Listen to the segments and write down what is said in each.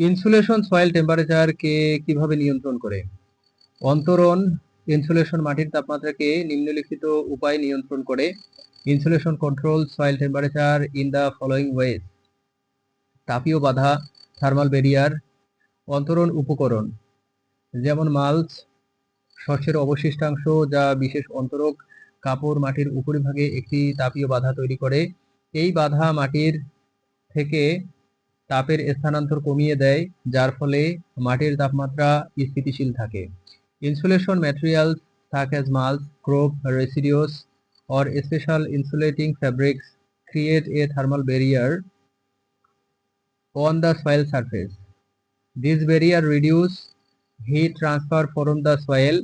Insulation soil টেম্পারেচারকে কিভাবে নিয়ন্ত্রণ করে? অন্তরণ ইনসুলেশন মাটির তাপমাত্রাকে নিম্নলিখিত উপায়ে নিয়ন্ত্রণ করে। Insulation control soil temperature in the following ways: তাপীয় বাধা, থার্মাল ব্যারিয়ার। অন্তরণ উপকরণ যেমন মাল্চ, শস্যের অবশিষ্টাংশ যা বিশেষ অন্তরক কাপড় মাটির উপরিভাগে একটি তাপীয় বাধা তৈরি করে। এই বাধা মাটির থেকে তাপের স্থানান্তর কমিয়ে দেয়, যার ফলে মাটির তাপমাত্রা স্থিতিশীল থাকে। Insulation materials such as mulch, crop residues, or special insulating fabrics create a thermal barrier on the soil surface. This barrier reduces heat transfer from the soil,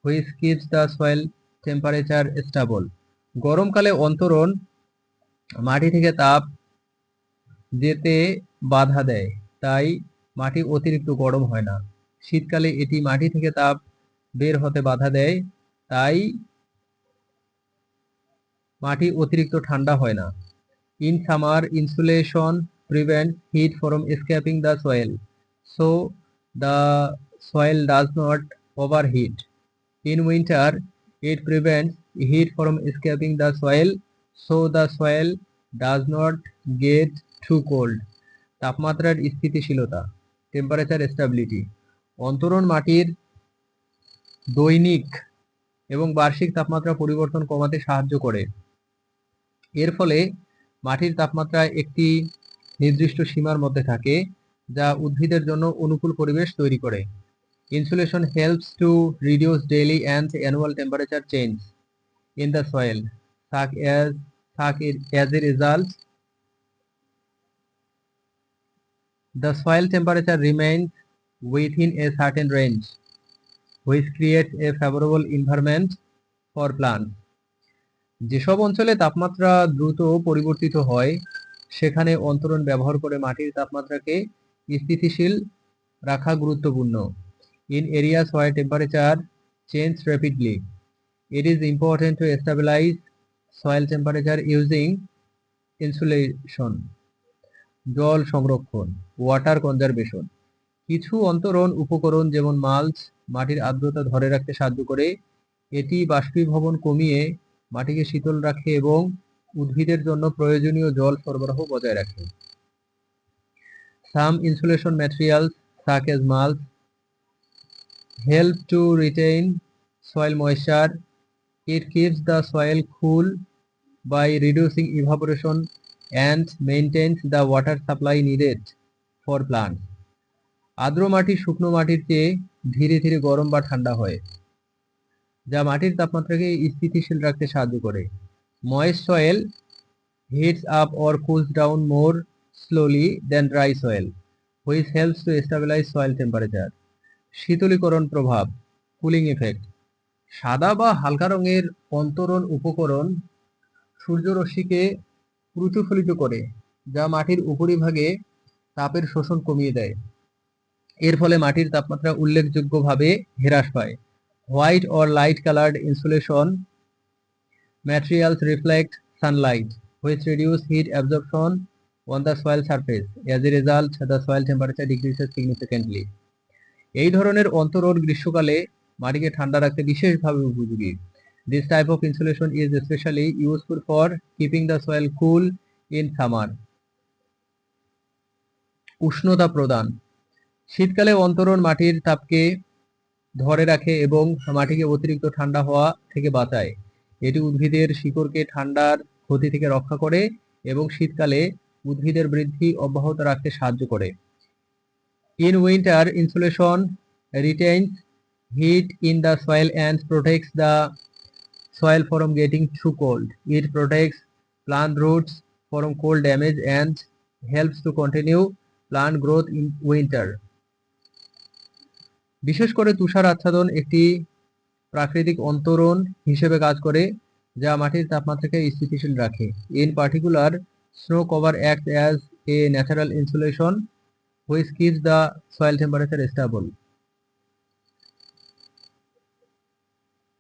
which keeps the soil temperature stable. গরমকালে অন্তরণ মাটি থেকে তাপ যেতে বাধা দেয়, তাই মাটি অতিরিক্ত গরম হয় না। শীতকালে এটি মাটি থেকে তাপ বের হতে বাধা দেয়, তাই মাটি অতিরিক্ত ঠান্ডা হয় না। In summer, insulation prevents heat from escaping the soil, so the soil does not overheat. In winter, it prevents heat from escaping the soil, so the soil does not get too cold. তাপমাত্রার স্থিতিশীলতা, temperature stability, অন্তরণ মাটির দৈনিক এবং বার্ষিক তাপমাত্রা পরিবর্তন কমাতে সাহায্য করে। এর ফলে মাটির তাপমাত্রা একটি নির্দিষ্ট সীমার মধ্যে থাকে, যা উদ্ভিদের জন্য অনুকূল পরিবেশ তৈরি করে। Insulation helps to reduce daily and annual temperature change in the soil. As a result, the soil temperature remains within a certain range, which creates a favorable environment for plants. যেসব অঞ্চলে তাপমাত্রা দ্রুত পরিবর্তিত হয়, সেখানে অন্তরণ ব্যবহার করে মাটির তাপমাত্রাকে স্থিতিশীল রাখা গুরুত্বপূর্ণ। In areas where temperature changes rapidly, it is important to stabilize soil temperature using insulation. জল সংরক্ষণ, ওয়াটার কনজারভেশন। কিছু অন্তরণ উপকরণ যেমন মাল্চ মাটির আর্দ্রতা ধরে রাখতে সাহায্য করে। এটি বাষ্পীভবন কমিয়ে মাটিকে শীতল রাখে এবং উদ্ভিদের জন্য প্রয়োজনীয় জল সরবরাহ বজায় রাখে। Some insulation materials such as mulch help to retain soil moisture. It keeps the soil cool by reducing evaporation and maintains the water supply needed for plants. আর্দ্র মাটি শুকনো মাটির চেয়ে ধীরে ধীরে গরম বা ঠান্ডা হয়, যা মাটির তাপমাত্রাকে স্থিতিশীল রাখতে সাহায্য করে। Moist soil heats up or cools down more slowly than dry soil, which helps to stabilize soil temperature. শীতলীকরণ প্রভাব, কুলিং ইফেক্ট। সাদা বা হালকা রঙের অন্তরণ উপকরণ সূর্যরশ্মিকে প্রতিফলিত করে, যা মাটির উপরিভাগে তাপের শোষণ কমিয়ে দেয়। এর ফলে মাটির তাপমাত্রা উল্লেখযোগ্যভাবে হ্রাস পায়। White or light colored insulation materials reflect sunlight, which reduce heat absorption on the soil surface. As a result, the soil temperature decreases significantly. এই ধরনের অন্তরণ গ্রীষ্মকালে মাটিকে ঠান্ডা রাখতে বিশেষভাবে উপযোগী। This type of insulation is especially useful for keeping the soil cool in summer. উষ্ণতা প্রদান, শীতকালে অন্তরণ মাটির তাপকে ধরে রাখে এবং মাটিকে অতিরিক্ত ঠান্ডা হওয়া থেকে বাঁচায়। এটি উদ্ভিদের শিকড়কে ঠান্ডার ক্ষতি থেকে রক্ষা করে এবং শীতকালে উদ্ভিদের বৃদ্ধি অব্যাহত রাখতে সাহায্য করে। In winter, insulation retains heat in the soil and protects the soil from getting too cold. It protects plant roots from cold damage and helps to continue plant growth in winter. বিশেষ করে তুষার আচ্ছাদন একটি প্রাকৃতিক অন্তরণ হিসেবে কাজ করে, যা মাটির তাপমাত্রাকে স্থিতিশীল রাখে। In particular, snow cover acts as a natural insulation which keeps the soil temperature stable.